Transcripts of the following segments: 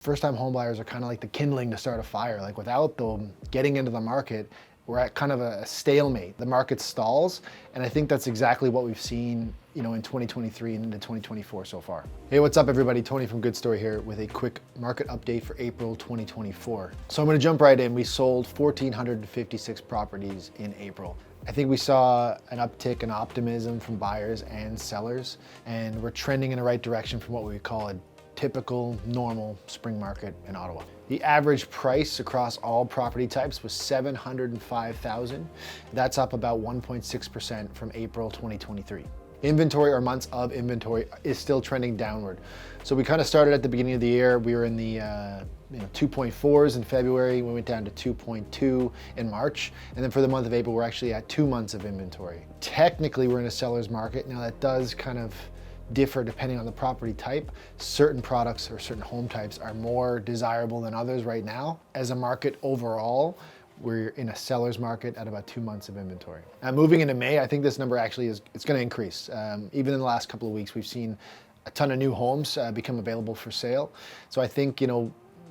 First-time homebuyers are kind of like the kindling to start a fire. Like without them getting into the market, we're at kind of a stalemate. The market stalls, and I think that's exactly what we've seen, in 2023 and into 2024 so far. Hey, what's up everybody? Tony from GoodStory here with a quick market update for April 2024. So I'm gonna jump right in. We sold 1,456 properties in April. I think we saw an uptick in optimism from buyers and sellers, and we're trending in the right direction from what we call a typical, normal spring market in Ottawa. The average price across all property types was $705,000. That's up about 1.6% from April 2023. Inventory or months of inventory is still trending downward. So we kind of started at the beginning of the year. We were in the 2.4s in February. We went down to 2.2 in March. And then for the month of April, we're actually at 2 months of inventory. Technically, we're in a seller's market. Now that does kind of differ depending on the property type. Certain products or certain home types are more desirable than others right now. As a market overall, we're in a seller's market at about 2 months of inventory. Moving into May, I think this number actually it's going to increase. Even in the last couple of weeks, we've seen a ton of new homes become available for sale. So I think,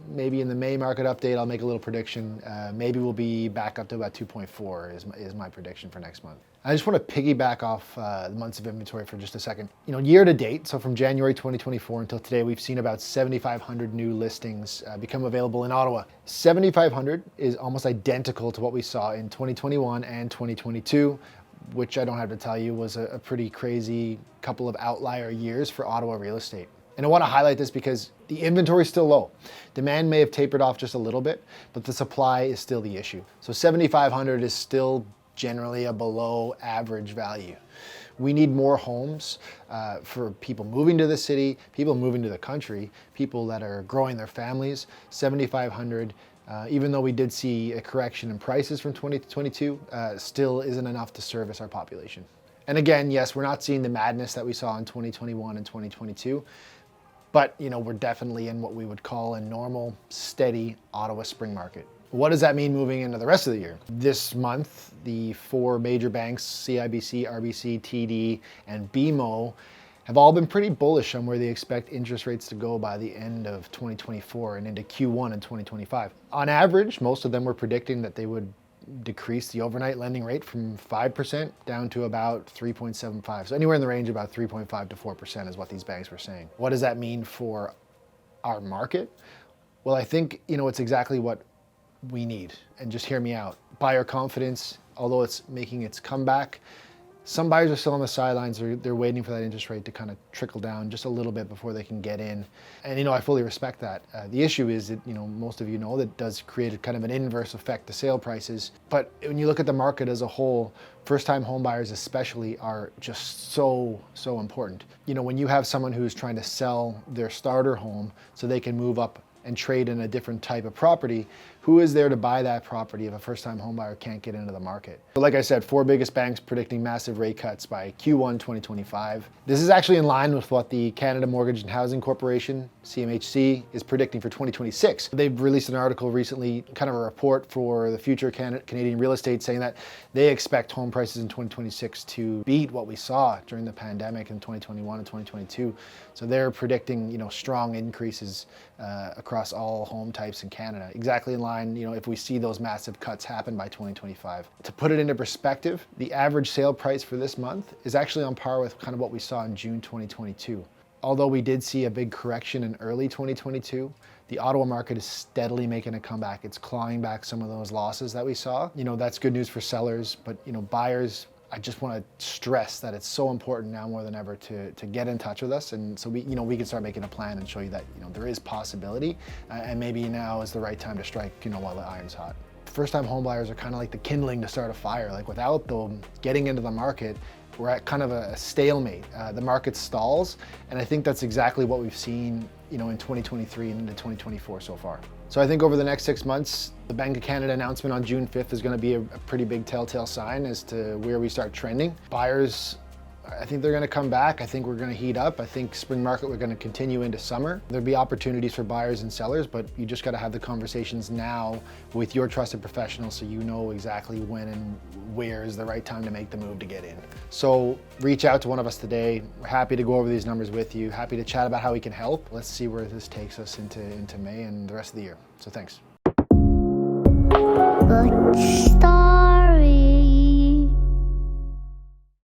maybe in the May market update, I'll make a little prediction. Maybe we'll be back up to about 2.4 is my prediction for next month. I just want to piggyback off the months of inventory for just a second. Year to date, so from January 2024 until today, we've seen about 7,500 new listings become available in Ottawa. 7,500 is almost identical to what we saw in 2021 and 2022, which I don't have to tell you was a pretty crazy couple of outlier years for Ottawa real estate. And I want to highlight this because the inventory is still low. Demand may have tapered off just a little bit, but the supply is still the issue. So 7,500 is still generally a below average value. We need more homes for people moving to the city, people moving to the country, people that are growing their families. 7,500, even though we did see a correction in prices from 2022, still isn't enough to service our population. And again, yes, we're not seeing the madness that we saw in 2021 and 2022, but we're definitely in what we would call a normal, steady Ottawa spring market. What does that mean moving into the rest of the year? This month, the 4 major banks, CIBC, RBC, TD, and BMO, have all been pretty bullish on where they expect interest rates to go by the end of 2024 and into Q1 in 2025. On average, most of them were predicting that they would decrease the overnight lending rate from 5% down to about 3.75. So anywhere in the range of about 3.5 to 4% is what these banks were saying. What does that mean for our market? Well, I think, it's exactly what we need. And just hear me out. Buyer confidence, although it's making its comeback, some buyers are still on the sidelines. They're waiting for that interest rate to kind of trickle down just a little bit before they can get in. And I fully respect that. The issue is that most of that does create a kind of an inverse effect to sale prices. But when you look at the market as a whole, first-time home buyers especially are just so important. When you have someone who's trying to sell their starter home so they can move up and trade in a different type of property, who is there to buy that property if a first-time homebuyer can't get into the market? So like I said, 4 biggest banks predicting massive rate cuts by Q1 2025. This is actually in line with what the Canada Mortgage and Housing Corporation, CMHC, is predicting for 2026. They've released an article recently, kind of a report for the future Canadian real estate, saying that they expect home prices in 2026 to beat what we saw during the pandemic in 2021 and 2022. So they're predicting, strong increases across all home types in Canada, exactly in line, if we see those massive cuts happen by 2025. To put it into perspective, the average sale price for this month is actually on par with kind of what we saw in June 2022. Although we did see a big correction in early 2022, the Ottawa market is steadily making a comeback. It's clawing back some of those losses that we saw. That's good news for sellers, but buyers, I just want to stress that it's so important now more than ever to get in touch with us, and so we can start making a plan and show you that there is possibility, and maybe now is the right time to strike while the iron's hot. First-time homebuyers are kind of like the kindling to start a fire. Like without them getting into the market, we're at kind of a stalemate. The market stalls, and I think that's exactly what we've seen in 2023 and into 2024 so far. So I think over the next 6 months, the Bank of Canada announcement on June 5th is going to be a pretty big telltale sign as to where we start trending. Buyers I think they're going to come back. I think we're going to heat up. I think spring market, we're going to continue into summer. There'll be opportunities for buyers and sellers, but you just got to have the conversations now with your trusted professionals so you know exactly when and where is the right time to make the move to get in. So reach out to one of us today. We're happy to go over these numbers with you. Happy to chat about how we can help. Let's see where this takes us into May and the rest of the year. So thanks.